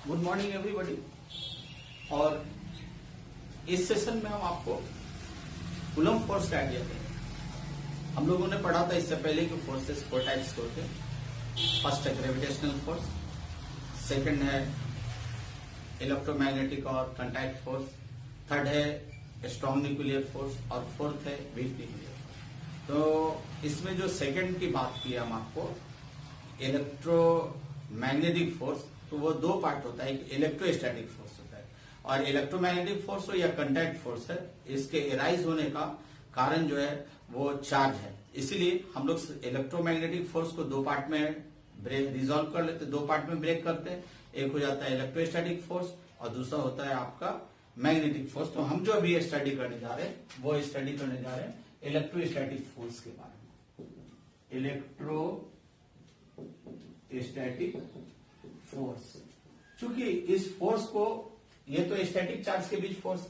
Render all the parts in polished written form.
Good morning everybody. और इस session में हम आपको कूलम्ब फोर्स का आइडिया देंगे। हम लोगों ने पढ़ा था इससे पहले कि फोर्सेस 4 टाइप्स के होते हैं। फर्स्ट है ग्रेविटेशनल फोर्स, सेकंड है इलेक्ट्रोमैग्नेटिक और कॉन्टैक्ट फोर्स, थर्ड है स्ट्रॉन्ग न्यूक्लियर फोर्स और फोर्थ है वीक न्यूक्लियर फोर्स। तो इसमें जो सेकंड की बात की हम आपको इलेक्ट्रोमैग्नेटिक फोर्स, तो वो दो पार्ट होता है, एक इलेक्ट्रोस्टैटिक फोर्स होता है और इलेक्ट्रोमैग्नेटिक फोर्स हो या कॉन्टैक्ट फोर्स है, इसके एराइज होने का कारण जो है वो चार्ज है। इसीलिए हम लोग इलेक्ट्रोमैग्नेटिक फोर्स को दो पार्ट में रिजॉल्व कर लेते, दो पार्ट में ब्रेक करते हैं। एक हो जाता है इलेक्ट्रोस्टैटिक फोर्स और दूसरा होता है आपका मैग्नेटिक फोर्स। तो हम जो अभी स्टडी करने जा रहे हैं वो स्टडी करने जा रहे हैं इलेक्ट्रोस्टैटिक फोर्स के बारे में। इलेक्ट्रोस्टैटिक फोर्स, चूंकि इस फोर्स को, ये तो स्टैटिक चार्ज के बीच फोर्स,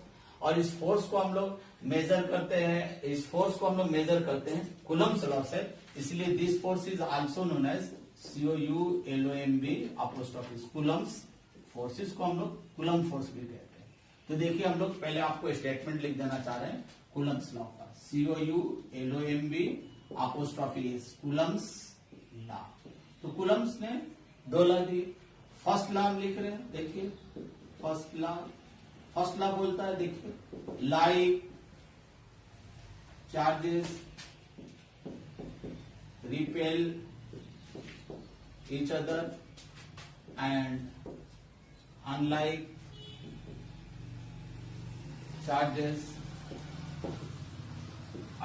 और इस फोर्स को हम लोग मेजर करते हैं, इस फोर्स को हम लोग मेजर करते हैं कूलम्ब्स लॉ से। इसलिए this force is also known as COULOMB apostrophe Coulomb's force. इसको हम लोग कूलम्ब फोर्स भी कहते हैं। तो देखिए, हम लोग पहले आपको स्टेटमेंट लिख देना चाह रहे हैं कूलम्ब्स लॉ का। COULOMB apostrophe Coulomb's law. तो कूलम्ब्स ने दो लॉ दी। फर्स्ट लॉ हम लिख रहे हैं, देखिए फर्स्ट लॉ बोलता है, देखिए, like charges repel each other and unlike charges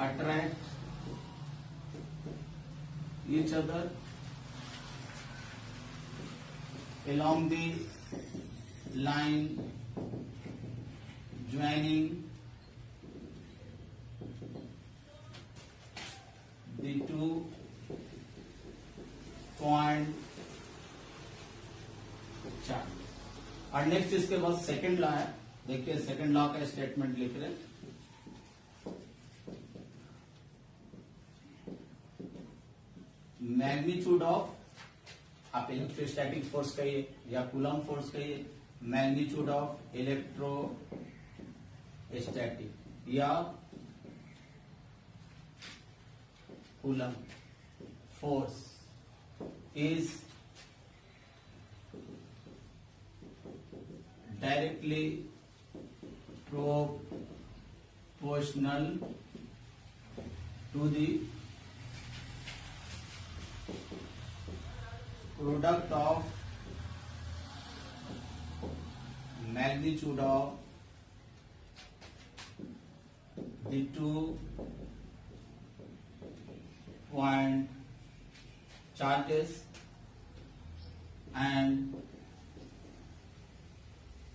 attract each other along the line joining the two point charge. और नेक्स्ट इसके बाद सेकंड लॉ है, देखिए सेकंड लॉ का स्टेटमेंट लिख रहे हैं। मैग्नीट्यूड ऑफ, आप इलेक्ट्रोस्टैटिक फोर्स कहिए या कूलम्ब फोर्स कहिए, मैग्नीट्यूड ऑफ इलेक्ट्रोस्टैटिक या coulomb force is directly proportional to the product of magnitude of the 2 point charges and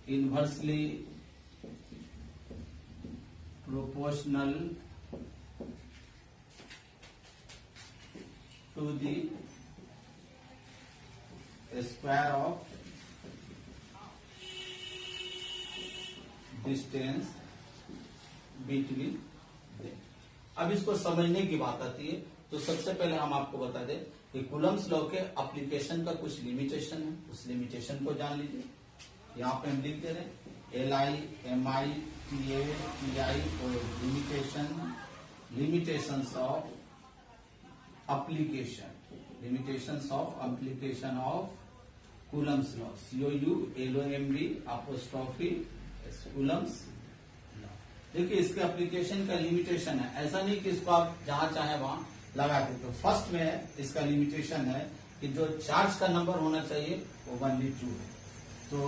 inversely proportional to the square of distance between them। अब इसको समझने की बात आती है, तो सबसे पहले हम आपको बता दें कि कूलम्ब्स लॉ के एप्लीकेशन का कुछ लिमिटेशन है, उस लिमिटेशन को जान लीजिए। यहाँ पे हम लिख दे रहे हैं LI MI TA PI और limitations of application of Coulomb's law, COULOMB apostrophe Coulomb's law. देखिए, इसके एप्लीकेशन का लिमिटेशन है, ऐसा नहीं कि इसको आप जहां चाहे वहां लगा दे। तो फर्स्ट में इसका लिमिटेशन है कि जो चार्ज का नंबर होना चाहिए वो 1/2 है। तो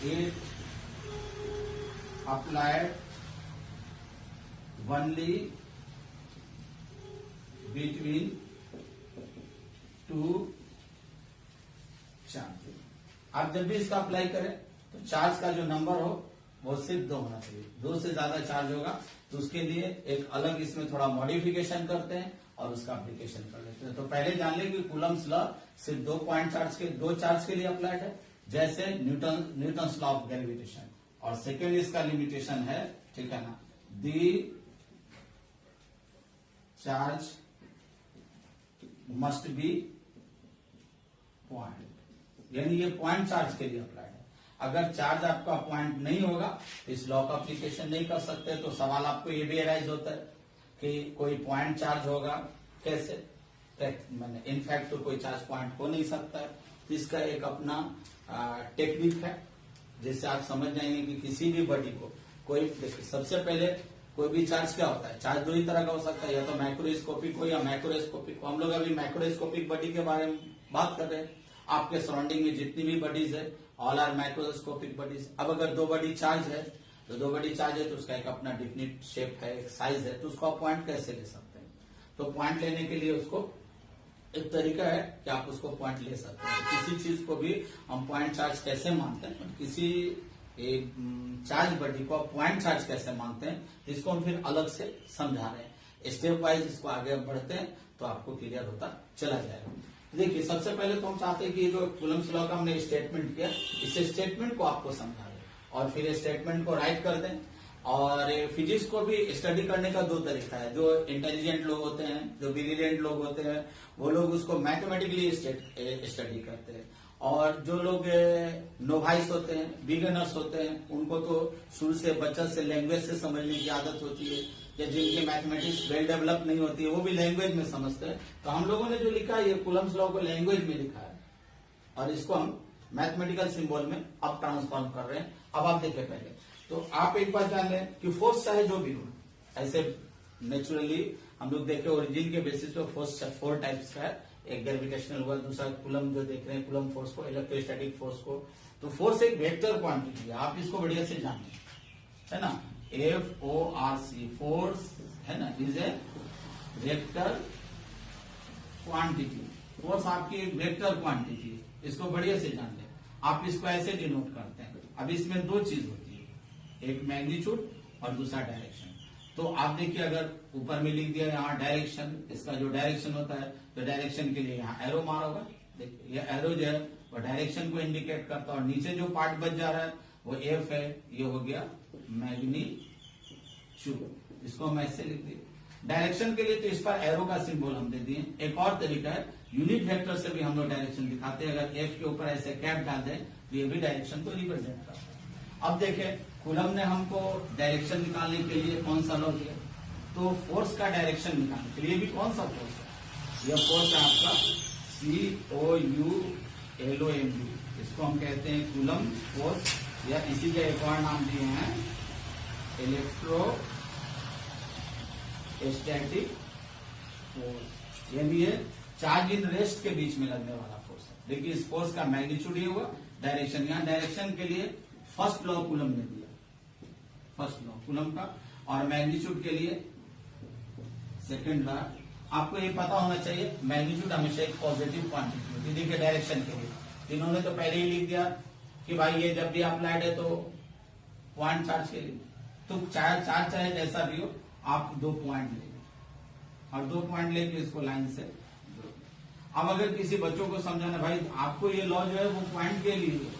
it applied only between 2 charge. आप जब भी इसका अप्लाई करें तो चार्ज का जो नंबर हो वो सिर्फ 2 होना चाहिए। 2 से ज्यादा चार्ज होगा तो उसके लिए एक अलग इसमें थोड़ा मॉडिफिकेशन करते हैं और उसका एप्लीकेशन कर लेते हैं। तो पहले जान लें कि कूलम्ब्स लॉ सिर्फ 2 पॉइंट चार्ज के, 2 चार्ज के लिए अप्लाइड है, जैसे न्यूटन्स लॉ ऑफ ग्रेविटेशन। और सेकेंड इसका लिमिटेशन है, ठीक है ना, the charge must be point यानी ये पॉइंट चार्ज के लिए अप्लाइड है। अगर चार्ज आपका पॉइंट नहीं होगा तो इस लॉ का अप्लीकेशन नहीं कर सकते। तो सवाल आपको ये भी अराइज होता है कि कोई पॉइंट चार्ज होगा कैसे, मैंने इनफैक्ट तो कोई चार्ज पॉइंट हो नहीं सकता है। तो इसका एक अपना टेक्निक है जिससे आप समझ जाएंगे कि किसी भी बॉडी को कोई, देखिए सबसे पहले कोई भी चार्ज क्या होता है, चार्ज दो ही तरह का हो सकता है, या तो माइक्रोस्कोपिक हो या मैक्रोस्कोपिक हो। हम लोग अभी माइक्रोस्कोपिक बॉडी के बारे में बात कर रहे हैं। आपके सराउंडिंग में जितनी भी बॉडीज है ऑल आर माइक्रोस्कोपिक बॉडीज। अब अगर दो बॉडी चार्ज है तो दो बॉडी चार्ज है तो उसका एक अपना डिफिनिट शेप है, एक साइज है, तो उसको आप पॉइंट कैसे ले सकते हैं। तो पॉइंट लेने के लिए उसको एक तरीका है कि आप उसको पॉइंट ले सकते हैं। किसी चीज को भी हम पॉइंट चार्ज कैसे मानते हैं, किसी एक चार्ज बॉडी को पॉइंट चार्ज कैसे मानते हैं, इसको हम फिर अलग से समझा रहे हैं। स्टेप वाइज इसको आगे बढ़ते हैं तो आपको क्लियर होता चला जाएगा। देखिए सबसे पहले तो हम चाहते हैं कि जो कूलम्स लॉ का हमने स्टेटमेंट किया, इस स्टेटमेंट को आपको समझा दें और फिर स्टेटमेंट को राइट कर दें। और फिजिक्स को भी स्टडी करने का दो तरीका है। जो इंटेलिजेंट लोग होते हैं, जो ब्रिलियंट लोग होते हैं, वो लोग उसको मैथमेटिकली स्टडी करते हैं। और जो लोग नोवाइस होते हैं, बिगिनर्स होते हैं, उनको तो शुरू से बच्चा से लैंग्वेज से समझने की आदत होती है, या जिनकी मैथमेटिक्स वेल डेवलप नहीं होती है वो भी लैंग्वेज में समझते हैं। तो हम लोगों ने जो लिखा है ये कूलम्स लॉ को लैंग्वेज में लिखा है और इसको हम मैथमेटिकल सिंबल में अब ट्रांसफॉर्म कर रहे हैं। अब आप देखिए पहले तो आप एक बार जान लें कि फोर्स चाहे जो भी हो, ऐसे नेचुरली हम लोग देखे ओरिजिन के बेसिस पे फोर्स 4 टाइप्स का है। एक ग्रेविटेशनल हुआ, दूसरा कूलम जो देख रहे हैं कूलम फोर्स को, इलेक्ट्रोस्टैटिक फोर्स को। तो फोर्स एक वेक्टर क्वांटिटी है, आप इसको बढ़िया से जानिए, है ना। FORC फोर्स है ना, is a vector quantity. Force आपकी एक वेक्टर क्वांटिटी है, इसको बढ़िया से जान लें। आप इसको ऐसे डिनोट करते हैं। अब इसमें दो चीज होती है, एक मैग्नीट्यूड और दूसरा डायरेक्शन। तो आप देखिए अगर ऊपर में लिख दिया यहाँ डायरेक्शन, इसका जो डायरेक्शन होता है तो डायरेक्शन के लिए यहाँ एरो मारा होगा। देखिए ये एरो जो है वो डायरेक्शन को इंडिकेट करता है और नीचे जो पार्ट बच जा रहा है वो F है, ये हो गया मैग्नीट्यूड। इसको हम ऐसे लिख दिए। डायरेक्शन के लिए तो इस पर एरो का सिंबल हम दे दिए। एक और तरीका है, यूनिट वेक्टर से भी हम लोग डायरेक्शन दिखाते हैं। अगर F के ऊपर ऐसे कैप डाल दें तो ये भी डायरेक्शन को रिप्रेजेंट करता है। अब देखें कूलम ने हमको डायरेक्शन निकालने के लिए कौन सा लॉ दिया, तो फोर्स का डायरेक्शन निकालने के लिए भी कौन सा फोर्स है, यह फोर्स है आपका COULOMB। इसको हम कहते हैं कूलम फोर्स, या इसी का एक और नाम दिए हैं इलेक्ट्रोस्टैटिक फोर्स। ये भी है चार्ज इन रेस्ट के बीच में लगने वाला फोर्स है। देखिए इस फोर्स का मैग्नीट्यूड ये हुआ, डायरेक्शन यहाँ डायरेक्शन के लिए फर्स्ट लॉ कूलम ने दिया, फर्स्ट लॉ कूलम का, और मैग्नीट्यूड के लिए सेकंड लॉ। आपको ये पता होना चाहिए मैग्नीट्यूड हमेशा एक पॉजिटिव क्वांटिटी होती है। देखिए डायरेक्शन के लिए इन्होंने तो पहले ही लिख दिया कि भाई ये जब भी अप्लाइड है तो पॉइंट चार्ज के लिए, तो चार्ज चाहे जैसा भी हो आप 2 पॉइंट ले और 2 पॉइंट लेके इसको लाइन से। अब अगर किसी बच्चों को समझाना भाई आपको ये लॉ जो है वो पॉइंट के लिए है,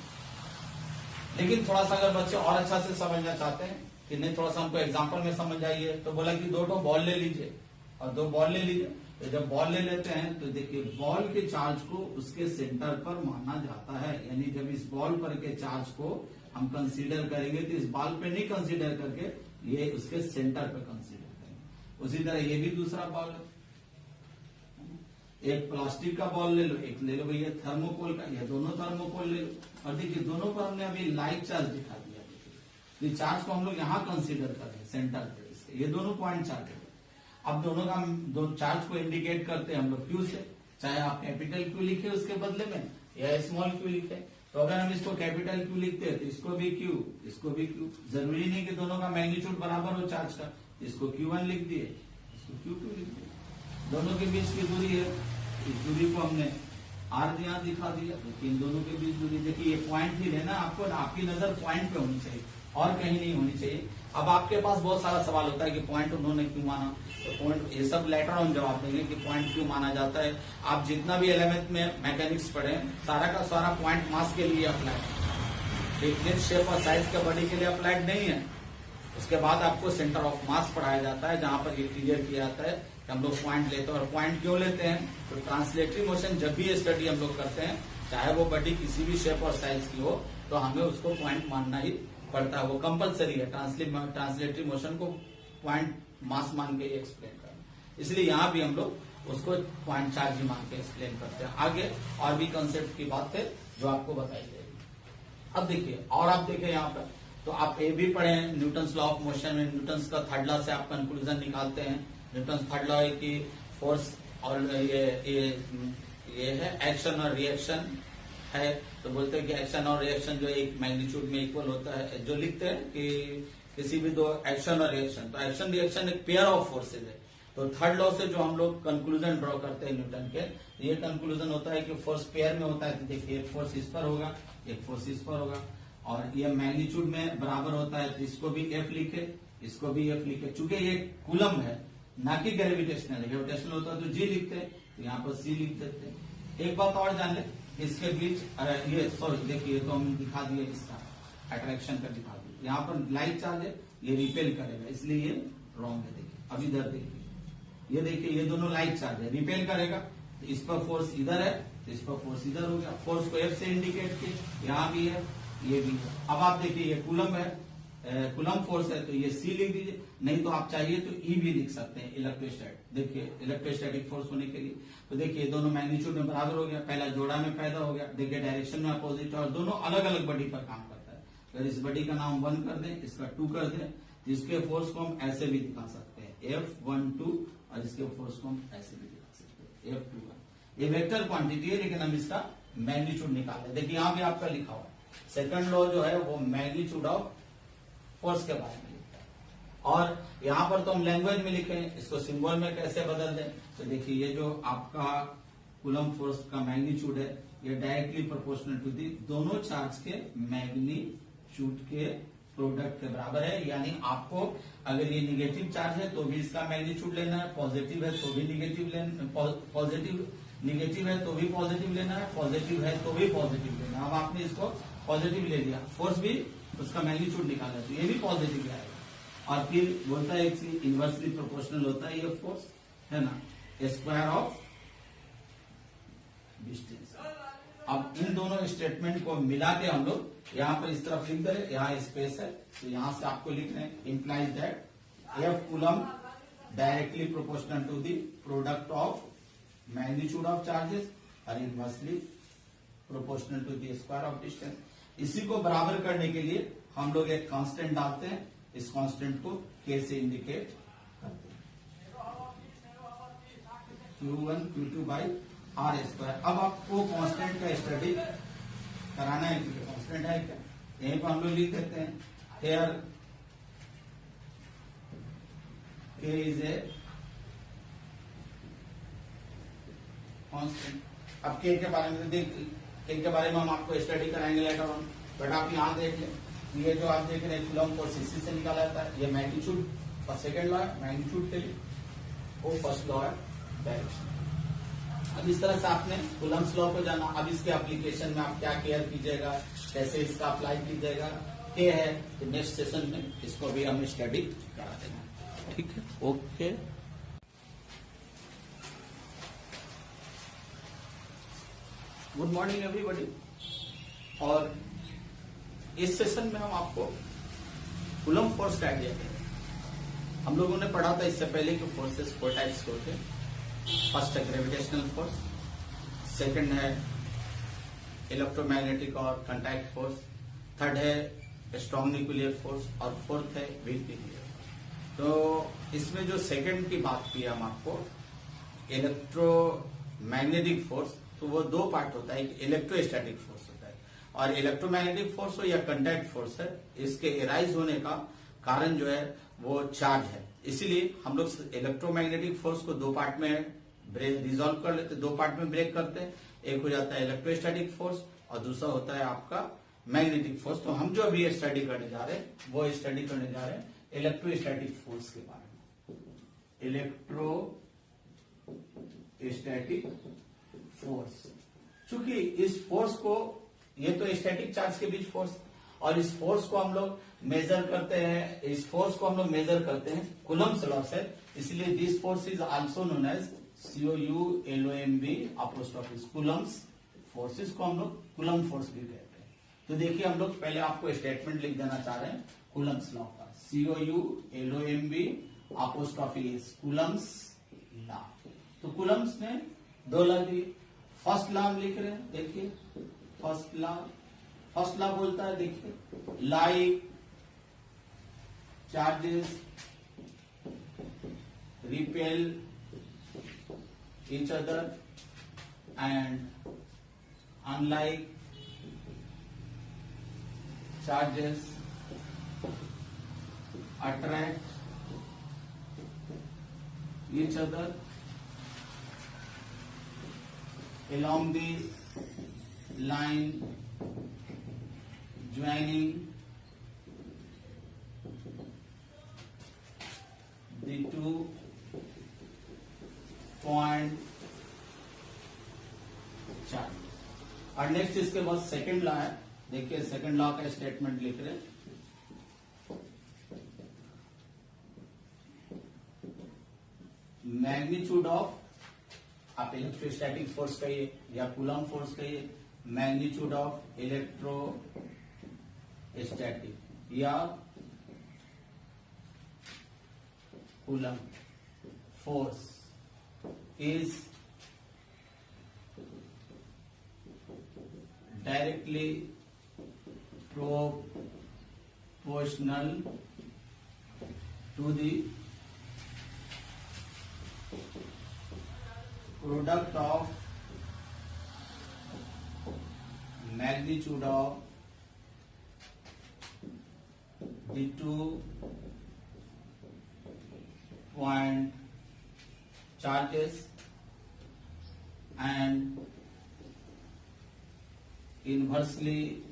लेकिन थोड़ा सा अगर बच्चे और अच्छा से समझना चाहते हैं कि नहीं थोड़ा सा हमको एग्जांपल में समझ आइए, तो बोला कि 2 बॉल ले लीजिए और 2 बॉल ले लीजिए। तो जब बॉल ले लेते हैं तो देखिए बॉल के चार्ज को उसके सेंटर पर माना जाता है, यानी जब इस बॉल पर के चार्ज को हम कंसीडर करेंगे तो इस बॉल पे नहीं कंसीडर करके ये उसके सेंटर पे कंसीडर करेंगे। उसी तरह ये भी दूसरा बॉल है, एक प्लास्टिक का बॉल ले लो, एक ले लो भैया थर्मोकोल का, ये दोनों थर्मोकोल ले लो। और देखिए दोनों पर हमने अभी लाइक चार्ज दिखा दिया। देखिए चार्ज को हम लोग यहाँ कंसीडर कर रहे हैं सेंटर पे, ये दोनों पॉइंट चार्ज है। अब दोनों का दो चार्ज को इंडिकेट करते हैं हम लोग क्यू से, चाहे आप कैपिटल क्यू लिखे उसके बदले में या स्मॉल क्यू लिखे। तो अगर हम इसको कैपिटल क्यू लिखते हैं तो इसको भी क्यू, इसको भी क्यू। जरूरी नहीं कि दोनों का मैग्नीट्यूड बराबर हो चार्ज का, इसको Q1 लिख दिए, इसको Q2 लिख दिए। दोनों के बीच की दूरी है, इस दूरी को हमने R यहाँ दिखा दिया, लेकिन दोनों के बीच दूरी देखिए ये पॉइंट ही है ना, आपको आपकी नजर पॉइंट पे होनी चाहिए और कहीं नहीं होनी चाहिए। अब आपके पास बहुत सारा सवाल होता है कि पॉइंट उन्होंने क्यों माना, तो पॉइंट ये सब लेटर ऑन जवाब देंगे कि पॉइंट क्यों माना जाता है। आप जितना भी 11th में मैकेनिक्स पढ़े सारा का सारा पॉइंट मास के लिए अप्लाई, एक शेप और साइज के बॉडी के लिए अप्लाइड नहीं है। उसके बाद आपको सेंटर ऑफ मास पढ़ाया जाता है, जहां पर ये क्लियर किया जाता है कि हम लोग पॉइंट लेते हैं। और पॉइंट क्यों लेते हैं, तो ट्रांसलेटरी मोशन जब भी स्टडी हम लोग करते हैं चाहे वो बॉडी किसी भी शेप और साइज की हो, तो हमें उसको पॉइंट मानना ही पड़ता है। वो कंपलसरी है ट्रांसलेटरी मोशन को पॉइंट मास मान के एक्सप्लेन करना। इसलिए यहाँ भी हम लोग उसको पॉइंट चार्ज ही मान के एक्सप्लेन करते हैं। आगे और भी कंसेप्ट की बात है जो आपको बताई जाएगी। अब देखिए, और आप देखिए यहाँ पर, तो आप ये भी पढ़े हैं न्यूटन्स लॉ ऑफ मोशन में। न्यूटन्स का थर्ड लॉ से आप कंक्लूजन निकालते हैं। न्यूटन्स थर्ड लॉ है कि फोर्स और ये है एक्शन और रिएक्शन है, तो बोलते हैं कि एक्शन और रिएक्शन जो एक मैग्नीट्यूड में इक्वल होता है। जो लिखते हैं कि किसी भी दो एक्शन और रिएक्शन, तो एक्शन रिएक्शन एक पेयर ऑफ फोर्सेज है। तो थर्ड लॉ से जो हम लोग कंक्लूजन ड्रॉ करते हैं न्यूटन के, ये कंक्लूजन होता है कि फोर्स पेयर में होता है। तो देखिए, एक फोर्स इस पर होगा, एक फोर्स इस पर होगा, और ये मैग्नीट्यूड में बराबर होता है। तो इसको भी एफ लिखे, इसको भी एफ लिखे। चूंकि ये कूलम है ना कि ग्रेविटेशनल है। ग्रेविटेशनल होता है तो जी लिखते हैं, तो यहाँ पर सी लिख देते हैं। एक बात और जान ले, इसके बीच ये सॉरी देखिए, तो हम दिखा दिए इसका अट्रैक्शन का दिखा दिए। यहाँ पर लाइट चार्ज है, ये रिपेल करेगा, इसलिए ये रॉन्ग है। देखिए अब इधर देखिए, ये देखिए, ये दोनों लाइट चार्ज है, रिपेल करेगा। तो इस पर फोर्स इधर है, तो इस पर फोर्स इधर हो गया। फोर्स को एफ से इंडिकेट किए, यहाँ भी है, ये भी है। अब आप देखिए, ये कूलम है, कूलम फोर्स है, तो ये सी लिख दीजिए। नहीं तो आप चाहिए तो ई भी लिख सकते हैं, इलेक्ट्रोस्टैटिक। देखिए, इलेक्ट्रोस्टैटिक फोर्स होने के लिए, तो देखिए दोनों मैग्नीट्यूड में बराबर हो गया, पहला जोड़ा में पैदा हो गया। देखिए डायरेक्शन में अपोजिट, और दोनों अलग अलग बॉडी पर काम करता है। अगर इस बॉडी का नाम 1 कर दें, इसका 2 कर दें, तो इसके फोर्स को हम ऐसे भी दिखा सकते हैं, F12, और इसके फोर्स को हम ऐसे भी दिखा सकते हैं, F21। ये वेक्टर क्वांटिटी है, लेकिन हम इसका मैग्नीट्यूड निकाल लें। देखिए यहाँ भी आपका लिखा हुआ है, सेकंड लॉ जो है वो मैग्नीट्यूड ऑफ फोर्स के बारे में लिखता है। और यहाँ पर तो हम लैंग्वेज में लिखे, इसको सिंबल में कैसे बदल दें। तो देखिए, ये जो आपका कूलम फोर्स का मैग्नीट्यूड है, ये डायरेक्टली प्रोपोर्शनल टू दी दोनों चार्ज के मैग्नीट्यूड के प्रोडक्ट के बराबर है। यानी आपको अगर ये निगेटिव चार्ज है तो भी इसका मैग्नीट्यूड लेना है, पॉजिटिव है तो भी निगेटिव लेना, पॉजिटिव निगेटिव है तो भी पॉजिटिव लेना है, पॉजिटिव है तो भी पॉजिटिव लेना है। अब आपने इसको पॉजिटिव ले लिया, फोर्स भी उसका मैग्नीट्यूड निकाला, तो ये भी पॉजिटिव आएगा। और फिर बोलता है कि इनवर्सली प्रोपोर्शनल होता है ये फोर्स, है ना, स्क्वायर ऑफ डिस्टेंस। अब इन दोनों स्टेटमेंट को मिला के हम लोग यहाँ पर इस तरफ लिख दे, यहाँ स्पेस है, तो यहाँ से आपको लिख रहे हैं implies that F coulomb directly proportional to the product of magnitude of charges और inversely proportional to the square of distance. इसी को बराबर करने के लिए हम लोग एक कांस्टेंट डालते हैं, इस कांस्टेंट को के से इंडिकेट करते हैं, Q1 Q2 by are square. अब आपको कांस्टेंट का स्टडी कराना है, क्योंकि कांस्टेंट है क्या, यहीं पर हम लोग लिख देते हैं हेयर के इज ए कांस्टेंट। अब के बारे में के बारे में हम आपको स्टडी कराएंगे लेटर ऑन, बट आप यहाँ देख लें, ये जो आप देख रहे हैं कूलम फोर्स इसी से निकाला जाता है। ये मैग्नीट्यूड का सेकंड लॉ है मैग्नीट्यूड के लिए, वो फर्स्ट लॉ है डायरेक्शन। अब इस तरह से आपने कूलम्स लॉ को जाना। अब इसके एप्लीकेशन में आप क्या केयर कीजिएगा, कैसे इसका अप्लाई कीजिएगा, के है, तो नेक्स्ट सेशन में इसको भी हम स्टडी करा देंगे। ठीक है, ओके। Good morning everybody. और इस सेशन में हम आपको कूलम फोर्स का आइडिया देंगे। हम लोगों ने पढ़ा था इससे पहले कि फोर्सेस 4 टाइप्स के होते हैं। फर्स्ट है ग्रेविटेशनल फोर्स, सेकंड है इलेक्ट्रोमैग्नेटिक और कॉन्टैक्ट फोर्स, थर्ड है स्ट्रॉन्ग न्यूक्लियर फोर्स, और फोर्थ है वीक न्यूक्लियर फोर्स। तो इसमें जो सेकंड की बात की हम आपको इलेक्ट्रोमैग्नेटिक फोर्स, तो वो 2 पार्ट होता है, एक इलेक्ट्रोस्टैटिक फोर्स होता है और इलेक्ट्रोमैग्नेटिक फोर्स हो या कॉन्टैक्ट फोर्स है, इसके एराइज होने का कारण जो है वो चार्ज है। इसीलिए हम लोग इलेक्ट्रोमैग्नेटिक फोर्स को 2 पार्ट में रिजॉल्व कर लेते, 2 पार्ट में ब्रेक करते हैं। एक हो जाता है इलेक्ट्रोस्टैटिक फोर्स और दूसरा होता है आपका मैग्नेटिक फोर्स। तो हम जो अभी स्टडी करने जा रहे हैं वो स्टडी करने जा रहे हैं इलेक्ट्रोस्टैटिक फोर्स के बारे में। इलेक्ट्रोस्टैटिक फोर्स, चूंकि इस फोर्स को, ये तो स्टैटिक चार्ज के बीच फोर्स, और इस फोर्स को हम लोग मेजर करते हैं, इस फोर्स को हम लोग मेजर करते हैं कूलम्स लॉ से। इसलिए this force is also known as COULOMB apostrophe Coulomb's forces को हम लोग कूलम फोर्स भी कहते हैं। तो देखिए हम लोग पहले आपको स्टेटमेंट लिख देना चाह रहे हैं कूलम्स लॉ का, COULOMB apostrophe S, Coulomb's law. तो कूलम्स में दो लॉ दिए, फर्स्ट लॉ हम लिख रहे हैं, देखिए फर्स्ट लॉ बोलता है, देखिए like charges repel each other and unlike charges attract each other along the line joining the two point charge. और नेक्स्ट इसके बाद सेकंड लॉ है, देखिए सेकंड लॉ का स्टेटमेंट लिख रहे हैं, मैग्नीट्यूड ऑफ, आप इलेक्ट्रोस्टैटिक फोर्स कहिए या कूलम फोर्स कहिए, मैग्नीट्यूड ऑफ इलेक्ट्रोस्टैटिक या coulomb force is directly proportional to the product of magnitude of the 2 point charges and inversely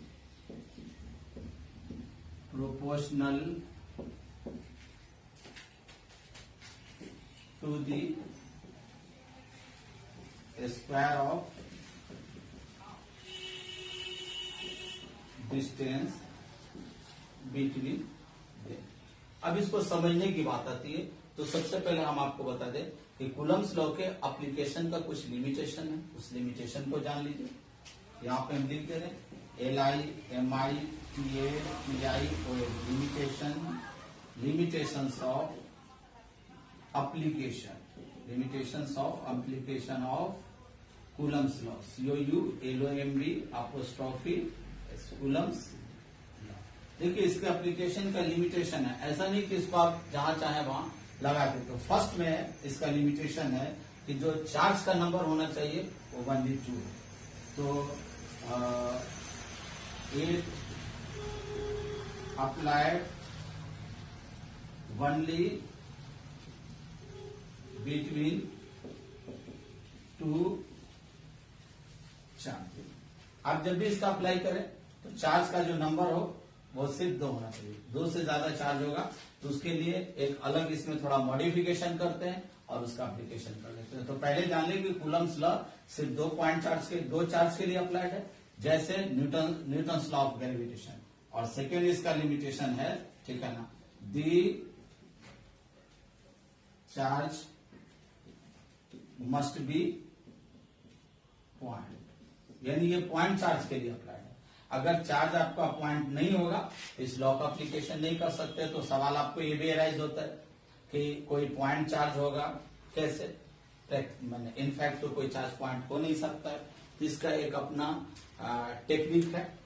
proportional to the square of distance between them। अब इसको समझने की बात आती है, तो सबसे पहले हम आपको बता दें कि कूलम्स लॉ के एप्लीकेशन का कुछ लिमिटेशन है, उस लिमिटेशन को जान लीजिए। यहाँ पे हम लिख दे रहे LIMITATI limitations of application of Coulomb's law, COULOMB apostrophe Coulomb's. देखिए इसके एप्लीकेशन का लिमिटेशन है, ऐसा नहीं कि इसको आप जहां चाहे वहां लगा दे। तो फर्स्ट में इसका लिमिटेशन है कि जो चार्ज का नंबर होना चाहिए वो 1/2 है। तो it applied only between 2 charge. आप जब भी इसका अप्लाई करें तो चार्ज का जो नंबर हो वो सिर्फ 2 होना चाहिए। 2 से ज्यादा चार्ज होगा तो उसके लिए एक अलग इसमें थोड़ा मॉडिफिकेशन करते हैं और उसका एप्लीकेशन कर लेते हैं। तो पहले जान लें कि कूलम्स लॉ सिर्फ 2 चार्ज के लिए अप्लाइड है, जैसे न्यूटन्स लॉ ऑफ ग्रेविटेशन। और सेकेंड इसका लिमिटेशन है, ठीक है ना, the charge must be point, यानी ये पॉइंट चार्ज के लिए अप्लाइड है। अगर चार्ज आपका पॉइंट नहीं होगा इस लॉ का एप्लीकेशन नहीं कर सकते। तो सवाल आपको ये भी अराइज होता है कि कोई पॉइंट चार्ज होगा कैसे, मैंने इनफैक्ट तो कोई चार्ज पॉइंट हो नहीं सकता है। तो इसका एक अपना टेक्निक है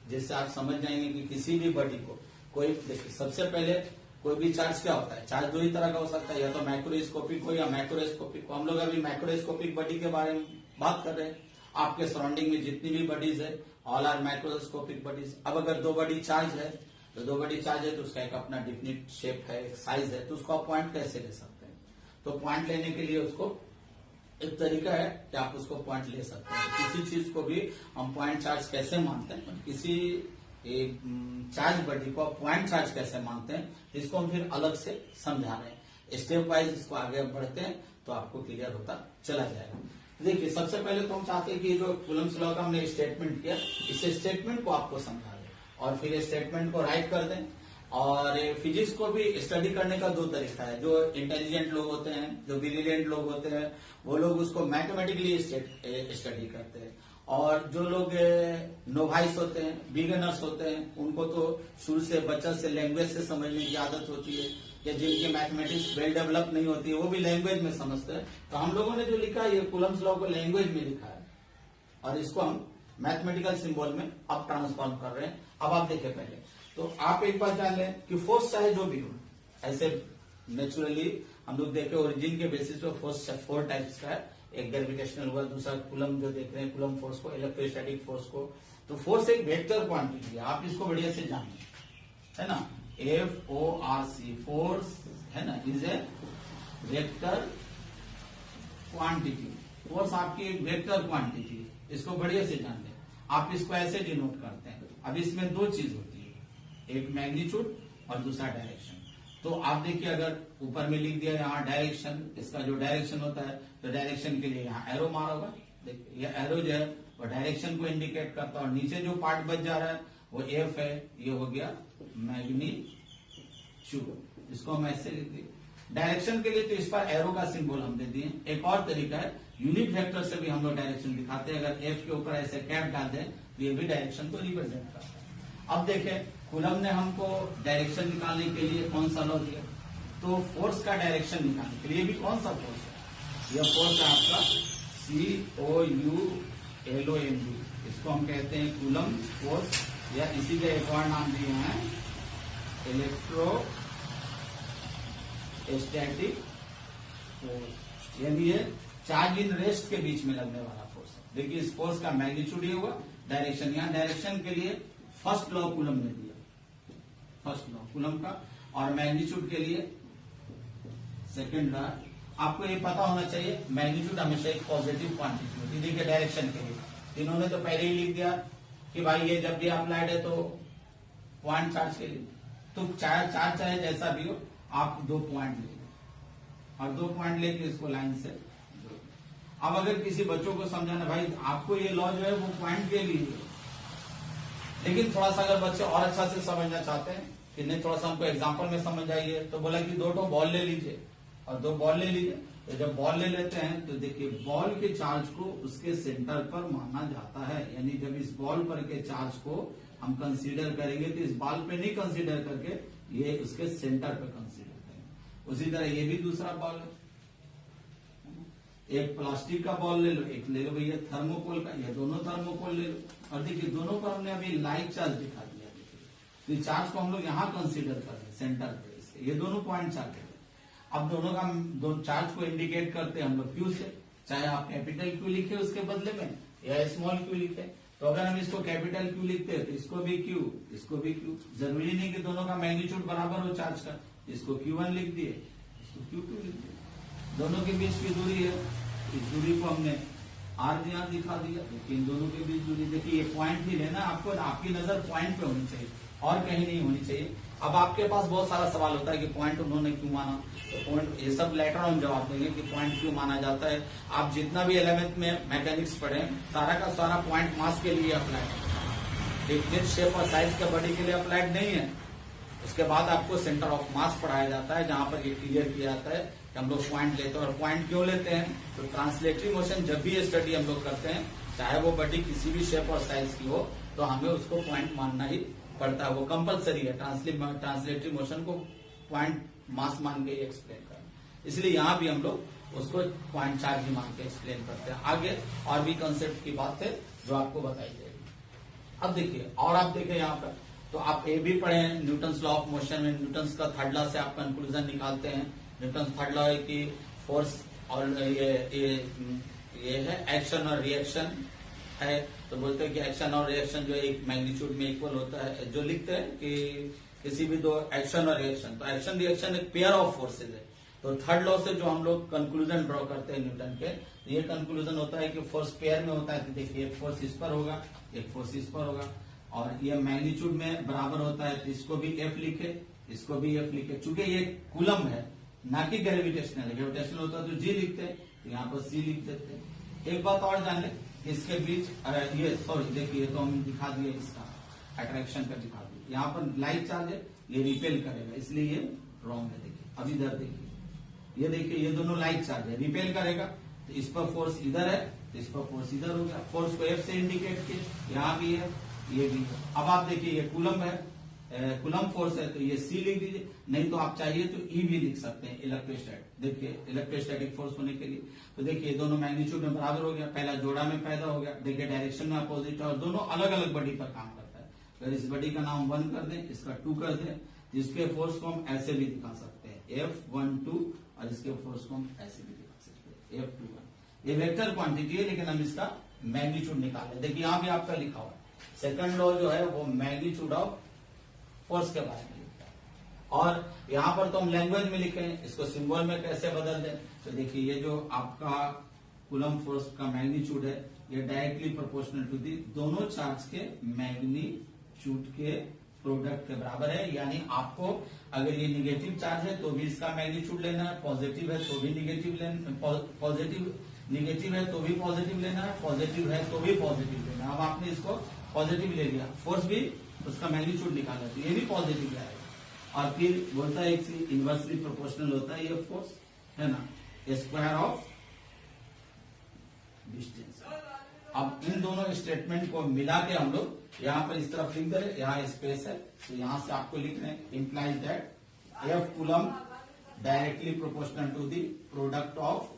जिससे आप समझ जाएंगे कि किसी भी बॉडी को कोई, देखिए सबसे पहले कोई भी चार्ज क्या होता है, चार्ज 2 ही तरह का हो सकता है, या तो मैक्रोस्कोपिक हो या मैक्रोस्कोपिक हो। हम लोग अभी मैक्रोस्कोपिक बॉडी के बारे में बात कर रहे हैं। आपके सराउंडिंग में जितनी भी बॉडीज है ऑल आर माइक्रोस्कोपिक बॉडीज। अब अगर 2 बॉडी चार्ज है तो 2 बॉडी चार्ज है तो उसका एक अपना डिफिनिट शेप है, एक साइज है, तो उसको आप पॉइंट कैसे ले सकते हैं। तो पॉइंट लेने के लिए उसको एक तरीका है कि आप उसको पॉइंट ले सकते हैं। किसी चीज को भी हम पॉइंट चार्ज कैसे मानते हैं, किसी एक चार्ज बॉडी को पॉइंट चार्ज कैसे मानते हैं, इसको हम फिर अलग से समझा रहे हैं। स्टेप वाइज इसको आगे बढ़ते हैं तो आपको क्लियर होता चला जाएगा। देखिए सबसे पहले तो हम चाहते हैं कि जो कूलम्स लॉ का हमने स्टेटमेंट किया, इस स्टेटमेंट को आपको समझा दें और फिर स्टेटमेंट को राइट कर दें। और फिजिक्स को भी स्टडी करने का 2 तरीका है। जो इंटेलिजेंट लोग होते हैं, जो ब्रिलियंट लोग होते हैं, वो लोग उसको मैथमेटिकली स्टडी करते हैं। और जो लोग नोवाइस होते हैं, बिगिनर्स होते हैं, उनको तो शुरू से बच्चा से लैंग्वेज से समझने की आदत होती है, या जिनकी मैथमेटिक्स वेल डेवलप नहीं होती है वो भी लैंग्वेज में समझते हैं। तो हम लोगों ने जो लिखा है ये कूलम्स लॉ को लैंग्वेज में लिखा है और इसको हम मैथमेटिकल सिंबल में अब ट्रांसफॉर्म कर रहे हैं। अब आप देखिए पहले तो आप एक बात जान लें कि फोर्स चाहे जो भी हो, ऐसे नेचुरली हम लोग देखे ओरिजिन के बेसिस पे फोर्स 4 टाइप्स का है, एक ग्रेविटेशनल हुआ, दूसरा कूलम जो देख रहे हैं कूलम फोर्स को, इलेक्ट्रोस्टैटिक फोर्स को। तो फोर्स एक वेक्टर क्वांटिटी है, आप इसको बढ़िया से जानिए, है ना। FORC फोर्स है ना, is a vector quantity. Force आपकी एक वेक्टर क्वांटिटी है, इसको बढ़िया से जान लें। आप इसको ऐसे डिनोट करते हैं। अब इसमें 2 चीज होती है, एक मैग्नीट्यूड और दूसरा डायरेक्शन। तो आप देखिए अगर ऊपर में लिख दिया यहाँ डायरेक्शन, इसका जो डायरेक्शन होता है तो डायरेक्शन के लिए यहाँ एरो मारा होगा। देखिए ये एरो जो है वो डायरेक्शन को इंडिकेट करता है और नीचे जो पार्ट बच जा रहा है वो F है, ये हो गया मैग्नीट्यूड, इसको हम ऐसे लिख दिए। डायरेक्शन के लिए तो इस पर एरो का सिंबल हम दे दिए। एक और तरीका है, यूनिट वेक्टर से भी हम लोग डायरेक्शन दिखाते हैं। अगर F के ऊपर ऐसे कैप डाल दें तो ये भी डायरेक्शन को रिप्रेजेंट करता है। अब देखें कूलम ने हमको डायरेक्शन निकालने के लिए कौन सा लॉ दिया, तो फोर्स का डायरेक्शन निकालने के लिए भी कौन सा फोर्स है, यह फोर्स है आपका COULOMB, इसको हम कहते हैं कूलम फोर्स, या इसी का एक और नाम दिए हैं इलेक्ट्रोस्टैटिक फोर्स, यानी ये चार्ज इन रेस्ट के बीच में लगने वाला फोर्स है। देखिए इस फोर्स का मैग्नीट्यूड ये हुआ, डायरेक्शन, यहाँ डायरेक्शन के लिए फर्स्ट लॉ कूलम ने दिया, फर्स्ट लॉ कूलम का, और मैग्नीट्यूड के लिए सेकंड लॉ। आपको ये पता होना चाहिए मैग्नीट्यूड हमेशा एक पॉजिटिव क्वांटिटी होती है। देखिए डायरेक्शन के लिए इन्होंने तो पहले ही लिख दिया कि भाई ये जब भी अप्लाइड है तो पॉइंट चार्ज के लिए, तो चार्ज चाहे जैसा भी हो आप 2 पॉइंट ले और 2 पॉइंट लेके इसको लाइन से जोड़। अब अगर किसी बच्चों को समझाना भाई आपको ये लॉ जो है वो पॉइंट के लिए, लेकिन थोड़ा सा अगर बच्चे और अच्छा से समझना चाहते हैं कि नहीं थोड़ा सा हमको एग्जांपल में समझ आइए, तो बोला कि 2 बॉल ले लीजिए और 2 बॉल ले लीजिए। तो जब बॉल ले लेते हैं तो देखिए बॉल के चार्ज को उसके सेंटर पर माना जाता है, यानी जब इस बॉल पर के चार्ज को हम कंसीडर करेंगे तो इस बॉल पे नहीं कंसीडर करके ये उसके सेंटर पे कंसीडर करेंगे। उसी तरह ये भी दूसरा बॉल है, एक प्लास्टिक का बॉल ले लो, एक ले लो भैया थर्मोकोल का, ये दोनों थर्मोकोल ले लो, और देखिए दोनों पर हमने अभी लाइक चार्ज दिखा दिया। देखिए तो चार्ज को हम लोग यहाँ कंसीडर कर रहे हैं सेंटर पे, इसके ये दोनों पॉइंट चार्ज है। अब दोनों का दोनों चार्ज को इंडिकेट करते हैं हम लोग क्यू से, चाहे आप कैपिटल क्यू लिखे उसके बदले में या स्मॉल क्यू लिखे। तो अगर हम इसको कैपिटल क्यू लिखते हैं तो इसको भी क्यू, इसको भी क्यू, जरूरी नहीं कि दोनों का मैग्नीट्यूड बराबर हो चार्ज का, इसको Q1 लिख दिए, इसको Q2 लिख दिए, दोनों के बीच की दूरी है, इस दूरी को हमने R यहाँ दिखा दिया। देखिए इन दोनों के बीच दूरी, देखिए ये पॉइंट ही लेना आपको, आपकी नजर पॉइंट पे होनी चाहिए और कहीं नहीं होनी चाहिए। अब आपके पास बहुत सारा सवाल होता है कि पॉइंट उन्होंने क्यों माना, तो पॉइंट ये सब लेटर ऑन जवाब देंगे कि पॉइंट क्यों माना जाता है। आप जितना भी 11th में मैकेनिक्स पढ़े सारा का सारा पॉइंट मास के लिए अप्लाई है, एक फिक्स शेप और साइज के बॉडी के लिए अप्लाइड नहीं है। उसके बाद आपको सेंटर ऑफ मास पढ़ाया जाता है जहां पर ये क्लियर किया जाता है कि हम लोग पॉइंट लेते हैं। और पॉइंट क्यों लेते हैं, तो ट्रांसलेटरी मोशन जब भी ये स्टडी हम लोग करते हैं, चाहे वो बॉडी किसी भी शेप और साइज की हो, तो हमें उसको पॉइंट मानना ही पड़ता है, वो कंपलसरी है। ट्रांसलेटरी मोशन को पॉइंट मास मान के एक्सप्लेन करना, इसलिए यहाँ भी हम लोग उसको पॉइंट चार्ज ही मान के एक्सप्लेन करते हैं। आगे और भी कंसेप्ट की बात है जो आपको बताई जाएगी। अब देखिए और आप देखिए यहाँ पर, तो आप ये भी पढ़े हैं न्यूटन्स लॉ ऑफ मोशन में, न्यूटन्स का थर्ड लॉ से आप कंक्लूजन निकालते हैं। न्यूटन्स थर्ड लॉ है कि फोर्स और ये है एक्शन और रिएक्शन है, तो बोलते हैं कि एक्शन और रिएक्शन जो एक मैग्नीट्यूड में इक्वल होता है। जो लिखते हैं कि किसी भी 2 एक्शन और रिएक्शन, तो एक्शन रिएक्शन एक पेयर ऑफ फोर्सेज है। तो थर्ड लॉ से जो हम लोग कंक्लूजन ड्रॉ करते हैं न्यूटन के, ये कंक्लूजन होता है कि फोर्स पेयर में होता है। तो देखिए एक फोर्स इस पर होगा, एक फोर्स इस पर होगा, और ये मैग्नीट्यूड में बराबर होता है, तो इसको भी F लिखे, इसको भी F लिखे। चूंकि ये कूलम है ना कि ग्रेविटेशनल है, ग्रेविटेशनल होता है तो G लिखते हैं, तो यहाँ पर C लिख देते हैं। एक बात और जान ले, इसके बीच ये सॉरी देखिए तो हम दिखा दिए, इसका अट्रैक्शन का दिखा दिए। यहाँ पर लाइक चार्ज है, ये रिपेल करेगा, इसलिए ये रॉन्ग है। देखिए अब इधर देखिए, ये देखिए ये दोनों लाइक चार्ज है, रिपेल करेगा, तो इस पर फोर्स इधर है, तो इस पर फोर्स इधर हो गया। फोर्स को एफ से इंडिकेट किए, यहाँ भी है, ये भी है। अब आप देखिए ये कूलम है, कूलम फोर्स है, तो ये सी लिख दीजिए, नहीं तो आप चाहिए तो ई भी लिख सकते हैं इलेक्ट्रोस्टैटिक। देखिए इलेक्ट्रोस्टैटिक फोर्स होने के लिए तो देखिए दोनों मैग्नीट्यूड में बराबर हो गया, पहला जोड़ा में पैदा हो गया। देखिए डायरेक्शन में अपोजिट है और दोनों अलग अलग बॉडी पर काम करता है। अगर इस बॉडी का नाम 1 कर दें, इसका 2 कर दें, जिसके फोर्स को हम ऐसे भी दिखा सकते हैं F12, और इसके फोर्स को हम ऐसे भी दिखा सकते हैं F21। ये वेक्टर क्वांटिटी है, लेकिन हम इसका मैग्नीट्यूड निकाले। देखिए यहाँ भी आपका लिखा हुआ है, सेकंड लॉ जो है वो मैग्नीट्यूड ऑफ फोर्स के बारे में लिखता है। और यहाँ पर तो हम लैंग्वेज में लिखे हैं, इसको सिंबल में कैसे बदल दें। तो देखिए ये जो आपका कूलम फोर्स का मैग्नीट्यूड है, ये डायरेक्टली प्रोपोर्शनल टू दी दोनों चार्ज के मैग्नीट्यूड के प्रोडक्ट के बराबर है। यानी आपको अगर ये निगेटिव चार्ज है तो भी इसका मैग्नीट्यूड लेना है, पॉजिटिव है तो भी निगेटिव लेना, पॉजिटिव निगेटिव है तो भी पॉजिटिव लेना है, पॉजिटिव है तो भी पॉजिटिव लेना है। अब आपने इसको पॉजिटिव ले लिया, फोर्स भी उसका मैग्नीट्यूड निकाला, तो ये भी पॉजिटिव आएगा। और फिर बोलता है एक चीज इनवर्सली प्रोपोर्शनल होता है ये फोर्स, है ना, स्क्वायर ऑफ डिस्टेंस। अब इन दोनों स्टेटमेंट को मिला के हम लोग यहाँ पर इस तरफ लिख दे रहे, यहाँ स्पेस है तो यहाँ से आपको लिख रहे हैं implies that F coulomb directly proportional to the product of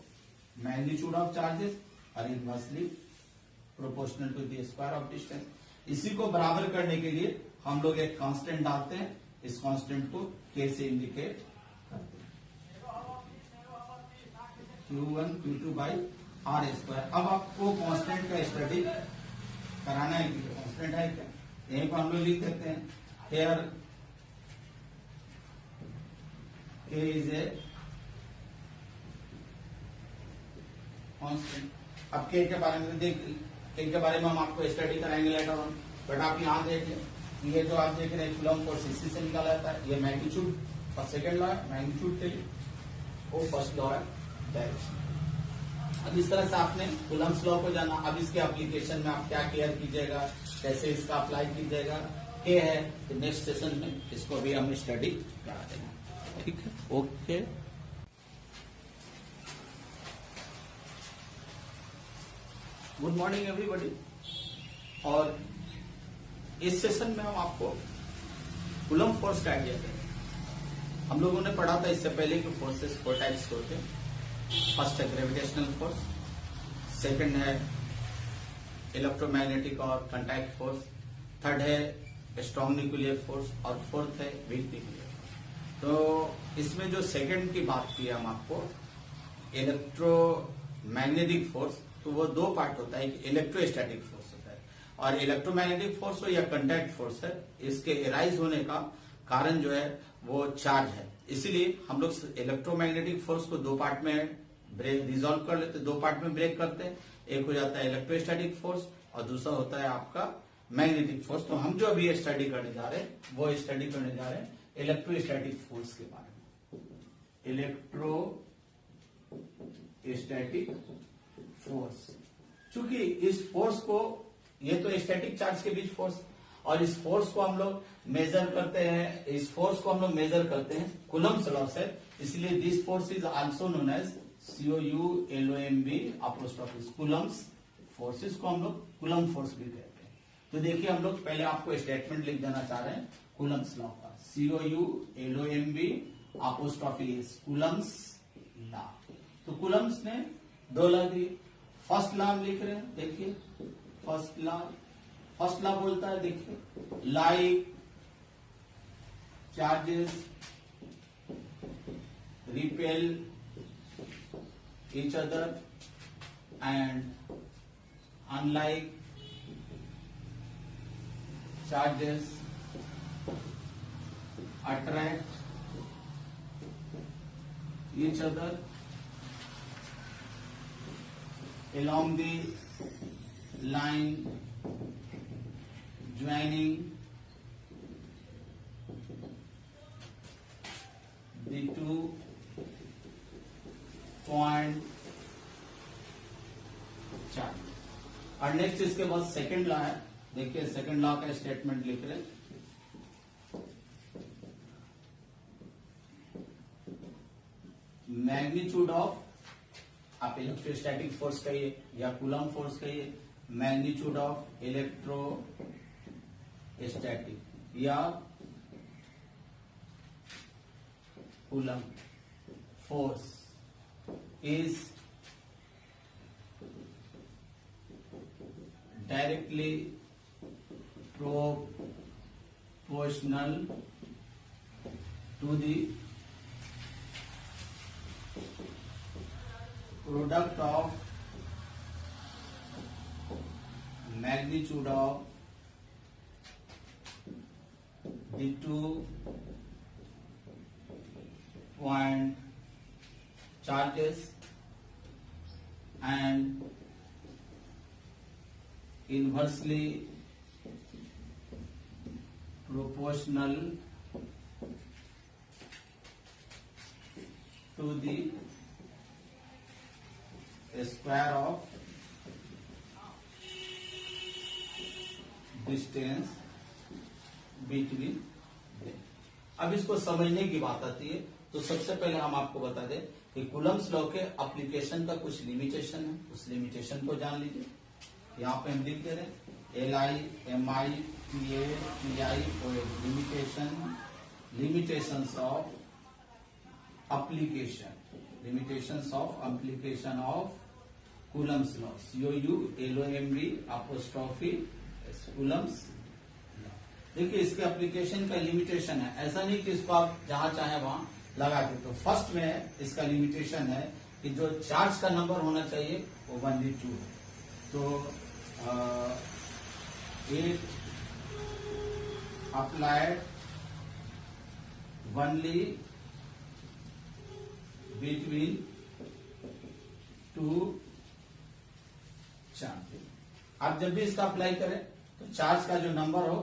magnitude of charges और inversely proportional to the square of distance. इसी को बराबर करने के लिए हम लोग एक कांस्टेंट डालते हैं, इस कांस्टेंट को के से इंडिकेट करते हैं, Q1 Q2 by are square. अब आपको कांस्टेंट का स्टडी कराना है, कांस्टेंट है क्या, यहीं पर हम लोग लिख देते हैं हेयर के इज ए कांस्टेंट। अब के बारे में के बारे में हम आपको स्टडी कराएंगे लेटर ऑन, बट आप यहाँ देख लें, ये जो आप देख रहे हैं कूलम फोर्स इसी से निकाला जाता है। ये मैग्नीट्यूड और सेकेंड लॉ है मैग्नीट्यूड के लिए, वो फर्स्ट लॉ है डायरेक्शन। अब इस तरह से आपने कूलम्स लॉ को जाना। अब इसके एप्लीकेशन में आप क्या क्लियर कीजिएगा, कैसे इसका अप्लाई कीजिएगा, के है तो नेक्स्ट सेशन में इसको भी हम स्टडी करा देंगे। ठीक है, ओके। Good morning everybody. और इस सेशन में हम आपको कूलम फोर्स का आइडिया देंगे। हम लोगों ने पढ़ा था इससे पहले कि फोर्सेस 4 टाइप्स के होते हैं। फर्स्ट है ग्रेविटेशनल फोर्स, सेकंड है इलेक्ट्रोमैग्नेटिक और कॉन्टैक्ट फोर्स, थर्ड है स्ट्रॉन्ग न्यूक्लियर फोर्स और फोर्थ है वीक न्यूक्लियर फोर्स। तो इसमें जो सेकंड की बात की हम आपको इलेक्ट्रोमैग्नेटिक फोर्स, तो वो 2 पार्ट होता है, एक इलेक्ट्रोस्टैटिक फोर्स होता है और इलेक्ट्रोमैग्नेटिक फोर्स हो या कॉन्टैक्ट फोर्स है, इसके एराइज होने का कारण जो है वो चार्ज है। इसीलिए हम लोग इलेक्ट्रोमैग्नेटिक फोर्स को 2 पार्ट में रिजॉल्व कर लेते, 2 पार्ट में ब्रेक करते हैं। एक हो जाता है इलेक्ट्रोस्टैटिक फोर्स और दूसरा होता है आपका मैग्नेटिक फोर्स। तो हम जो अभी स्टडी करने जा रहे हैं वो स्टडी करने जा रहे हैं इलेक्ट्रोस्टैटिक फोर्स के बारे में। इलेक्ट्रोस्टैटिक फोर्स, चूंकि इस फोर्स को, ये तो स्टैटिक चार्ज के बीच फोर्स, और इस फोर्स को हम लोग मेजर करते हैं, इस फोर्स को हम लोग मेजर करते हैं कूलम्स लॉ से। इसलिए this force is also known as COULOMB apostrophe Coulomb's force, इसको हम लोग कूलम फोर्स भी कहते हैं। तो देखिए हम लोग पहले आपको स्टेटमेंट लिख देना चाह रहे हैं कूलम्स लॉ का, COULOMB अपोस्ट्रोफी कूलम्स लॉ। तो कूलम्स ने 2 लॉ दी। फर्स्ट लॉ हम लिख रहे हैं, देखिए फर्स्ट लॉ बोलता है, देखिए like charges repel each other and unlike charges attract each other along the line joining the 2 point charge. और नेक्स्ट इसके बाद सेकंड लॉ है, देखिए सेकंड लॉ का स्टेटमेंट लिख रहे, मैग्नीट्यूड ऑफ आप इलेक्ट्रोस्टैटिक फोर्स कहिए या कूलम फोर्स कहिए, मैग्नीट्यूड ऑफ इलेक्ट्रोस्टैटिक या coulomb force is directly proportional to the product of magnitude of the 2 point charges and inversely proportional to the square of distance between them। अब इसको समझने की बात आती है, तो सबसे पहले हम आपको बता दें कि कूलम्स लॉ के एप्लीकेशन का कुछ लिमिटेशन है, उस लिमिटेशन को जान लीजिए। यहाँ पे हम लिख दे रहे हैं LI, MI, PA, PI limitations of application of Coulomb's law, Coulomb's law। देखिए इसके एप्लीकेशन का लिमिटेशन है, ऐसा नहीं कि इसको आप जहां चाहे वहां लगा के। तो फर्स्ट में इसका लिमिटेशन है कि जो चार्ज का नंबर होना चाहिए वो 1/2 है। तो it applied only between two charges। आप जब भी इसका अप्लाई करें तो चार्ज का जो नंबर हो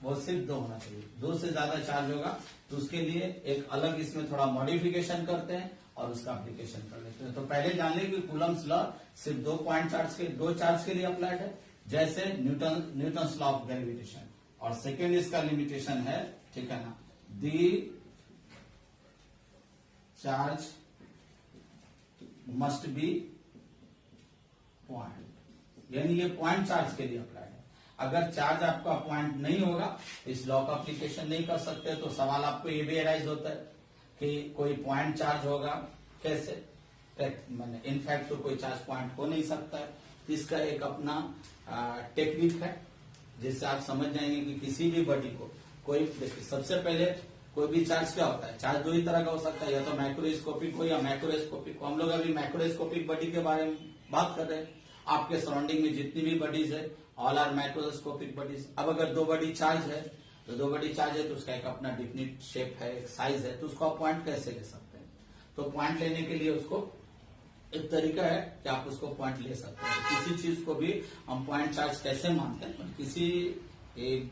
वो सिर्फ 2 होना चाहिए। 2 से ज्यादा चार्ज होगा तो उसके लिए एक अलग इसमें थोड़ा मॉडिफिकेशन करते हैं और उसका एप्लीकेशन कर लेते हैं। तो पहले जान लें कि कूलम्स लॉ सिर्फ 2 चार्ज के लिए अप्लाइड है, जैसे न्यूटन्स लॉ ऑफ ग्रेविटेशन। और सेकेंड इसका लिमिटेशन है, ठीक है ना, the charge must be point, यानी ये पॉइंट चार्ज के लिए अप्लाइड है। अगर चार्ज आपका पॉइंट नहीं होगा इस लॉ का एप्लीकेशन नहीं कर सकते। तो सवाल आपको ये भी अराइज होता है कि कोई पॉइंट चार्ज होगा कैसे, मैंने इनफैक्ट तो कोई चार्ज पॉइंट हो नहीं सकता है। इसका एक अपना टेक्निक है जिससे आप समझ जाएंगे कि किसी भी बॉडी को कोई, देखिए सबसे पहले कोई भी चार्ज क्या होता है, चार्ज 2 ही तरह का हो सकता है, या तो माइक्रोस्कोपिक हो या मैक्रोस्कोपिक हो। हम लोग अभी माइक्रोस्कोपिक बॉडी के बारे में बात कर रहे हैं। आपके सराउंडिंग में जितनी भी बॉडीज है ऑल आर माइक्रोस्कोपिक बॉडीज। अब अगर 2 बॉडी चार्ज है तो 2 बॉडी चार्ज है तो उसका एक अपना डिफिनिट शेप है, एक साइज है, तो उसको आप पॉइंट कैसे ले सकते हैं। तो पॉइंट लेने के लिए उसको एक तरीका है कि आप उसको पॉइंट ले सकते हैं। किसी चीज को भी हम पॉइंट चार्ज कैसे मानते हैं, किसी एक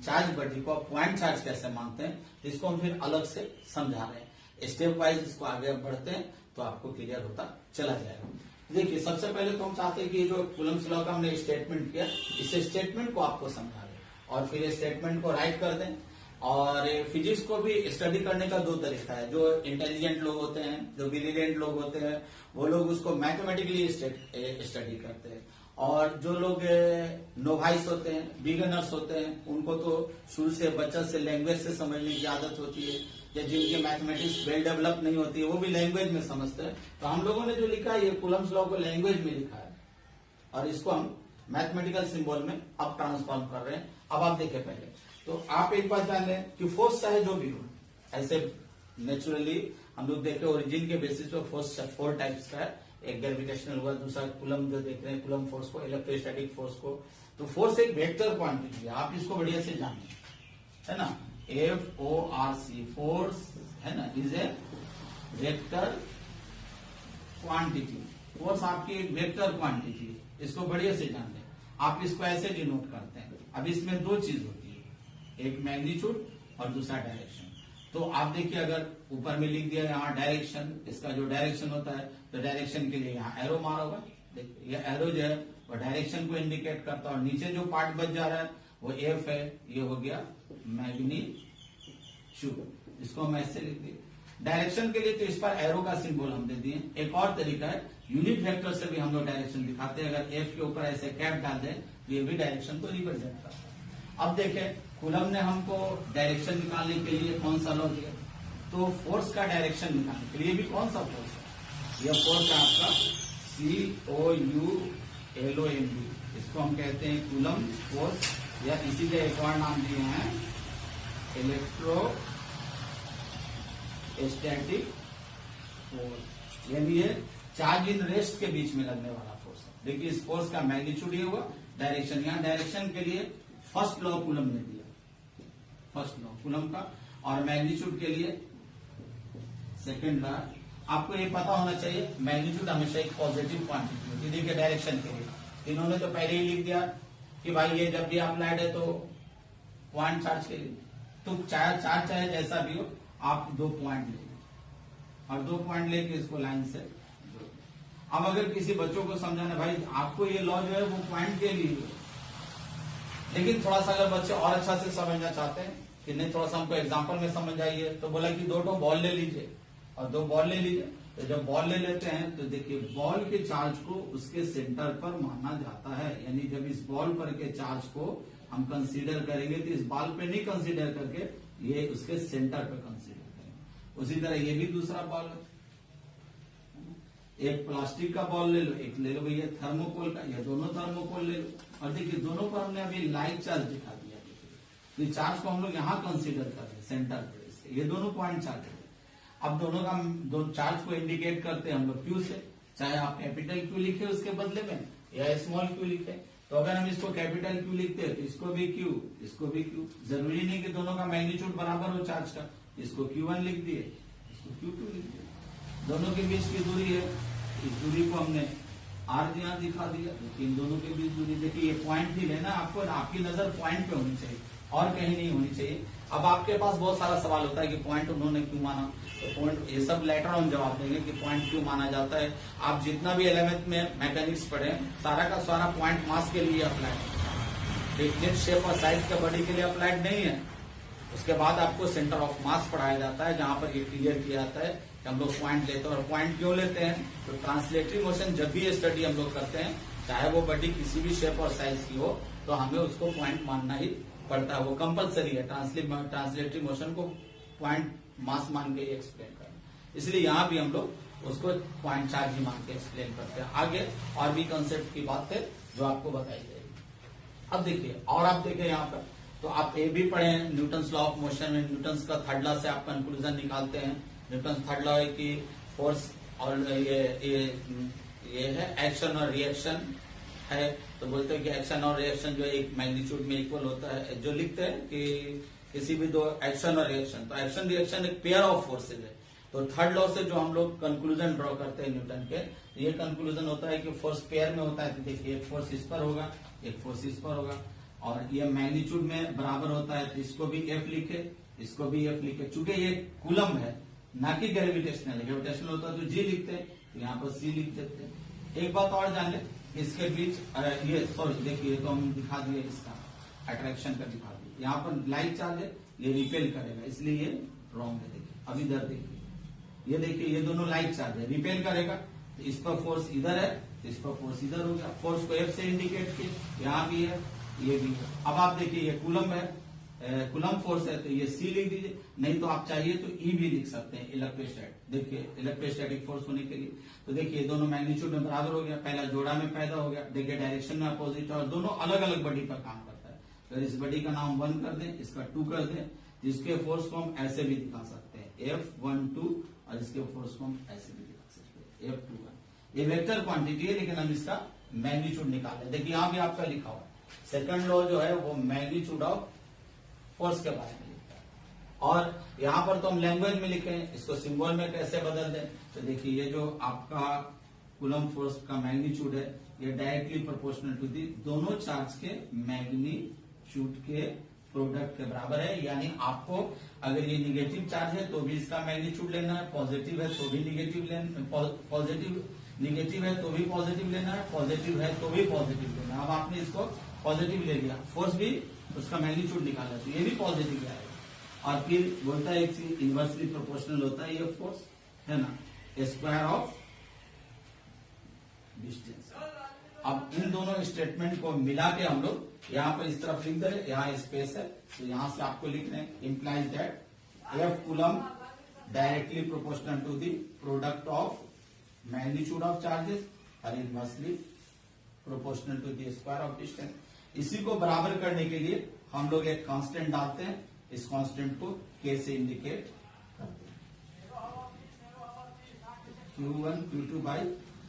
चार्ज बॉडी को पॉइंट चार्ज कैसे मानते हैं, इसको हम फिर अलग से समझा रहे हैं। स्टेप वाइज इसको आगे बढ़ते हैं तो आपको क्लियर होता चला जाएगा। देखिए सबसे पहले तो हम चाहते हैं कि जो कूलम्स लॉ का हमने स्टेटमेंट किया, इस स्टेटमेंट को आपको समझा दें और फिर स्टेटमेंट को राइट कर दें। और फिजिक्स को भी स्टडी करने का 2 तरीका है। जो इंटेलिजेंट लोग होते हैं, जो ब्रिलियंट लोग होते हैं, वो लोग उसको मैथमेटिकली स्टडी करते हैं। और जो लोग नोवाइस होते हैं, बिगिनर्स होते हैं, उनको तो शुरू से बच्चा से लैंग्वेज से समझने की आदत होती है, या जिनकी मैथमेटिक्स वेल डेवलप नहीं होती है वो भी लैंग्वेज में समझते हैं। तो हम लोगों ने जो लिखा है ये कूलम्स लॉ को लैंग्वेज में लिखा है और इसको हम मैथमेटिकल सिंबल में अब ट्रांसफॉर्म कर रहे हैं। अब आप देखिए पहले तो आप एक बात जान लें कि फोर्स चाहे जो भी हो, ऐसे नेचुरली हम लोग देखे ओरिजिन के बेसिस पे फोर्स 4 टाइप्स का है। एक ग्रेविटेशनल हुआ, दूसरा कूलम जो देख रहे हैं कूलम फोर्स को, इलेक्ट्रोस्टैटिक फोर्स को। तो फोर्स एक वेक्टर क्वांटिटी है, आप इसको बढ़िया से जानिए, है ना। FORC फोर्स है ना, is a vector quantity. Force आपकी एक वेक्टर क्वांटिटी है, इसको बढ़िया से जान लें। आप इसको ऐसे डिनोट करते हैं। अब इसमें 2 चीज होती है, एक मैग्नीट्यूड और दूसरा डायरेक्शन। तो आप देखिए अगर ऊपर में लिख दिया यहाँ डायरेक्शन, इसका जो डायरेक्शन होता है तो डायरेक्शन के लिए यहाँ एरो मारा होगा। देखिए ये एरो जो है वो डायरेक्शन को इंडिकेट करता है और नीचे जो पार्ट बच जा रहा है वो F है, ये हो गया मैग्नीट्यूड। इसको हम ऐसे लिख दिए। डायरेक्शन के लिए तो इस पर एरो का सिंबल हम दे दिए। एक और तरीका है, यूनिट वेक्टर से भी हम लोग डायरेक्शन दिखाते हैं। अगर एफ के ऊपर ऐसे कैप डाल दें तो ये भी डायरेक्शन को रिप्रेजेंट करता है। अब देखें कूलम ने हमको डायरेक्शन निकालने के लिए कौन सा लॉ दिया, तो फोर्स का डायरेक्शन निकालने के लिए भी कौन सा फोर्स है, यह फोर्स है आपका COULOMB, इसको हम कहते हैं कूलम फोर्स, या इसी के एक और नाम दिए हैं इलेक्ट्रोस्टैटिक फोर्स। यानी ये चार्ज इन रेस्ट के बीच में लगने वाला फोर्स है। देखिए इस फोर्स का मैग्नीट्यूड ये हुआ, डायरेक्शन, यहाँ डायरेक्शन के लिए फर्स्ट लॉ कूलम ने दिया, फर्स्ट लॉ कूलम का, और मैग्नीट्यूड के लिए सेकंड लॉ। आपको ये पता होना चाहिए मैग्नीट्यूड हमेशा एक पॉजिटिव क्वांटिटी होती है। देखिए डायरेक्शन के लिए इन्होंने तो पहले ही लिख दिया कि भाई ये जब भी अप्लाइड है तो पॉइंट चार्ज के लिए, तो चार्ज चाहे जैसा भी हो आप 2 पॉइंट ले, और 2 पॉइंट लेके इसको लाइन से जोड़। अब अगर किसी बच्चों को समझाना भाई आपको ये लॉ जो है वो पॉइंट के लिए, लेकिन थोड़ा सा अगर बच्चे और अच्छा से समझना चाहते हैं कि नहीं थोड़ा सा हमको एग्जांपल में समझ आइए, तो बोला कि 2 बॉल ले लीजिए और 2 बॉल ले लीजिए। तो जब बॉल ले लेते हैं तो देखिए बॉल के चार्ज को उसके सेंटर पर माना जाता है, यानी जब इस बॉल पर के चार्ज को हम कंसीडर करेंगे तो इस बॉल पे नहीं कंसीडर करके ये उसके सेंटर पे कंसीडर करेंगे। उसी तरह ये भी दूसरा बॉल है, एक प्लास्टिक का बॉल ले लो, एक ले लो भैया थर्मोकोल का, या दोनों थर्मोकोल ले लो, और देखिए दोनों पर हमने अभी लाइक चार्ज दिखा दिया। देखिए चार्ज को हम लोग यहाँ कंसीडर कर रहे हैं सेंटर पे, इसके ये दोनों पॉइंट चार्ज है। अब दोनों का चार्ज को इंडिकेट करते हैं हम लोग क्यू से, चाहे आप कैपिटल क्यू लिखे उसके बदले में या स्मॉल क्यू लिखे। तो अगर हम इसको कैपिटल क्यू लिखते हैं तो इसको भी क्यू, इसको भी क्यू, जरूरी नहीं कि दोनों का मैग्नीट्यूड बराबर हो चार्ज का, इसको Q1 लिख दिए, इसको Q2 लिख दिए। दोनों के बीच की दूरी है, इस दूरी को हमने R यहाँ दिखा दिया, इन दोनों के बीच दूरी। देखिए ये पॉइंट ही लेना आपको, आपकी नजर पॉइंट पे होनी चाहिए और कहीं नहीं होनी चाहिए। अब आपके पास बहुत सारा सवाल होता है कि पॉइंट उन्होंने क्यों माना, तो पॉइंट ये सब लेटर ऑन जवाब देंगे कि पॉइंट क्यों माना जाता है। आप जितना भी 11th में मैकेनिक्स पढ़े सारा का सारा पॉइंट मास के लिए अप्लाइड है, एक शेप और साइज के बॉडी के लिए अप्लाइड नहीं है। उसके बाद आपको सेंटर ऑफ मास पढ़ाया जाता है, जहां पर ये क्लियर किया जाता है कि हम लोग पॉइंट लेते हैं। और पॉइंट क्यों लेते हैं, तो ट्रांसलेटरी मोशन जब भी ये स्टडी हम लोग करते हैं, चाहे वो बॉडी किसी भी शेप और साइज की हो, तो हमें उसको पॉइंट मानना ही पड़ता है, वो कंपलसरी है। ट्रांसलेटरी मोशन को पॉइंट मास मान के एक्सप्लेन करना, इसलिए यहाँ भी हम लोग उसको पॉइंट चार्ज ही मान के एक्सप्लेन करते हैं। आगे और भी कंसेप्ट की बात है जो आपको बताई जाएगी। अब देखिए, और आप देखिए यहाँ पर, तो आप ये भी पढ़े हैं न्यूटन्स लॉ ऑफ मोशन में, न्यूटन्स का थर्ड लॉ से आप कंक्लूजन निकालते हैं। न्यूटन्स थर्ड लॉ है कि फोर्स और ये है एक्शन और रिएक्शन है, तो बोलते हैं कि एक्शन और रिएक्शन जो है एक मैग्नीट्यूड में इक्वल होता है। जो लिखते हैं कि किसी भी 2 एक्शन और रिएक्शन, तो एक्शन रिएक्शन एक पेयर ऑफ फोर्सेज है। तो थर्ड लॉ से जो हम लोग कंक्लूजन ड्रॉ करते हैं न्यूटन के, ये कंक्लूजन होता है कि फोर्स पेयर में होता है। तो देखिए एक फोर्स इस पर होगा, एक फोर्स इस पर होगा, और ये मैग्नीट्यूड में बराबर होता है। तो इसको भी F लिखे, इसको भी F लिखे। चूंकि ये कूलम है ना कि ग्रेविटेशनल है, ग्रेविटेशनल होता है तो G लिखते हैं, तो यहाँ पर C लिख देते हैं। एक बात और जान ले, इसके बीच ये सॉरी देखिए, तो हम दिखा दिए इसका अट्रैक्शन का दिखा दिए। यहाँ पर लाइक चार्ज है, ये रिपेल करेगा, इसलिए ये रॉन्ग है। देखिए अब इधर देखिए, ये देखिए ये दोनों लाइक चार्ज है, रिपेल करेगा, तो इस पर फोर्स इधर है, तो इस पर फोर्स इधर हो गया। फोर्स को F से इंडिकेट किए, यहाँ भी है, ये भी है। अब आप देखिए ये कूलम है, कूलम फोर्स है, तो ये C लिख दीजिए, नहीं तो आप चाहिए तो E भी लिख सकते हैं, इलेक्ट्रोस्टैटिक। देखिए इलेक्ट्रोस्टैटिक फोर्स होने के लिए, तो देखिए दोनों मैग्नीट्यूड में बराबर हो गया, पहला जोड़ा में पैदा हो गया। देखिए डायरेक्शन में अपोजिट, और दोनों अलग अलग बॉडी पर काम करता है। तो इस बॉडी का नाम 1 कर दें, इसका 2 कर दें, जिसके फोर्स को हम ऐसे भी दिखा सकते हैं F12, और इसके फोर्स को हम ऐसे भी दिखा सकते हैं F21। ये वेक्टर क्वांटिटी है, लेकिन हम इसका मैग्नीट्यूड निकाल रहे हैं। देखिए यहाँ भी आपका लिखा हुआ है, सेकंड लॉ जो है वो मैग्नीट्यूड ऑफ फोर्स के बारे में लिखता है। और यहाँ पर तो हम लैंग्वेज में लिखे हैं, इसको सिंबल में कैसे बदल दें। तो देखिए ये जो आपका कूलम फोर्स का मैग्नीट्यूड है, ये डायरेक्टली प्रोपोर्शनल टू दी दोनों चार्ज के मैग्नीट्यूड के प्रोडक्ट के बराबर है। यानी आपको अगर ये निगेटिव चार्ज है तो भी इसका मैग्नीट्यूड लेना है, पॉजिटिव है तो भी निगेटिव लेना, पॉजिटिव निगेटिव है तो भी पॉजिटिव लेना है, पॉजिटिव है तो भी पॉजिटिव लेना है। अब आपने इसको पॉजिटिव ले लिया, फोर्स भी उसका मैग्नीट्यूड निकाला, तो ये भी पॉजिटिव आएगा। और फिर बोलता है एक चीज इनवर्सली प्रोपोर्शनल होता है ये फोर्स, है ना, स्क्वायर ऑफ डिस्टेंस। अब इन दोनों स्टेटमेंट को मिला के हम लोग यहाँ पर इस तरफ लिख दे, यहाँ स्पेस है तो यहाँ से आपको लिखना है implies that F coulomb directly proportional to the product of magnitude of charges और inversely proportional to the square of distance. इसी को बराबर करने के लिए हम लोग एक कांस्टेंट डालते हैं, इस कांस्टेंट को के से इंडिकेट करते हैं, Q1 Q2 by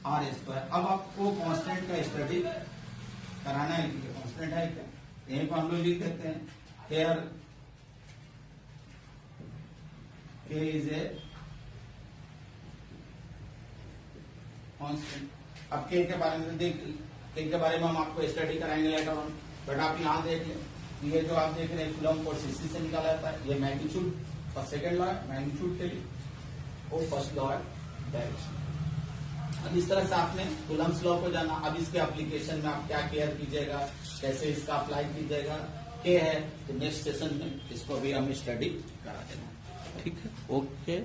are square. अब आपको कांस्टेंट का स्टडी कराना है, कांस्टेंट है क्या, यहीं पर हम लोग लिख देते हैं हेयर के इज ए कांस्टेंट। अब के बारे में के बारे में हम आपको स्टडी कराएंगे लेटर ऑन, बट आप यहाँ देख लें, ये जो आप देख रहे हैं कूलम फोर्स इसी से निकाला जाता है, ये मैग्नीट्यूड और सेकंड लॉ है मैग्नीट्यूड के लिए, और फर्स्ट लॉ है डायरेक्शन। अब इस तरह से आपने कूलम्स लॉ को जाना। अब इसके एप्लीकेशन में आप क्या केयर कीजिएगा, कैसे इसका अप्लाई कीजिएगा, के है तो नेक्स्ट सेशन में इसको भी हम स्टडी करा देना। ठीक है, ओके।